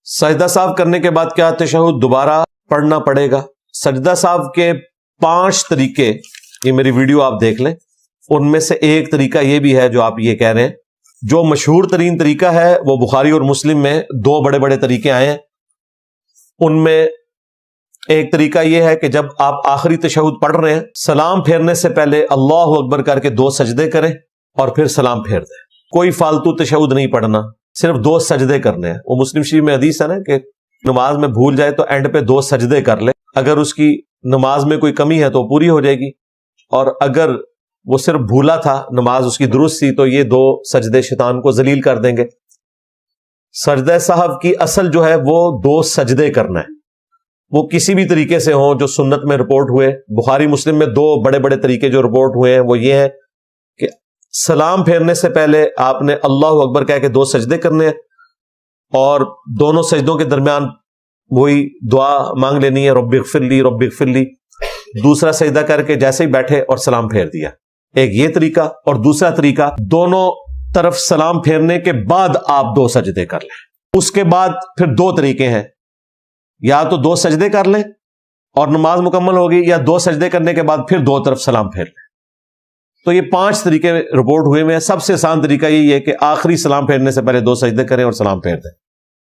سجدہ صاحب کرنے کے بعد کیا تشہد دوبارہ پڑھنا پڑے گا؟ سجدہ صاحب کے 5 طریقے، یہ میری ویڈیو آپ دیکھ لیں، ان میں سے ایک طریقہ یہ بھی ہے جو آپ یہ کہہ رہے ہیں۔ جو مشہور ترین طریقہ ہے وہ بخاری اور مسلم میں 2 بڑے بڑے طریقے آئے ہیں۔ ان میں ایک طریقہ یہ ہے کہ جب آپ آخری تشہد پڑھ رہے ہیں، سلام پھیرنے سے پہلے اللہ اکبر کر کے 2 سجدے کریں اور پھر سلام پھیر دیں۔ کوئی فالتو تشہد نہیں پڑھنا، صرف 2 سجدے کرنے ہیں۔ وہ مسلم شریف میں حدیث ہے نا کہ نماز میں بھول جائے تو اینڈ پہ 2 سجدے کر لے، اگر اس کی نماز میں کوئی کمی ہے تو پوری ہو جائے گی، اور اگر وہ صرف بھولا تھا، نماز اس کی درست تھی، تو یہ 2 سجدے شیطان کو ذلیل کر دیں گے۔ سجدہ صاحب کی اصل جو ہے وہ 2 سجدے کرنا ہے، وہ کسی بھی طریقے سے ہوں جو سنت میں رپورٹ ہوئے۔ بخاری مسلم میں 2 بڑے بڑے طریقے جو رپورٹ ہوئے ہیں وہ یہ ہیں کہ سلام پھیرنے سے پہلے آپ نے اللہ اکبر کہہ کے 2 سجدے کرنے ہیں، اور دونوں سجدوں کے درمیان وہی دعا مانگ لینی ہے، رب اغفر لی رب اغفر لی۔ دوسرا سجدہ کر کے جیسے ہی بیٹھے اور سلام پھیر دیا۔ ایک یہ طریقہ، اور دوسرا طریقہ دونوں طرف سلام پھیرنے کے بعد آپ 2 سجدے کر لیں۔ اس کے بعد پھر 2 طریقے ہیں، یا تو 2 سجدے کر لیں اور نماز مکمل ہوگی، یا 2 سجدے کرنے کے بعد پھر 2 طرف سلام پھیر لیں۔ تو یہ 5 طریقے رپورٹ ہوئے ہیں۔ سب سے آسان طریقہ یہی ہے کہ آخری سلام پھیرنے سے پہلے 2 سجدے کریں اور سلام پھیر دیں۔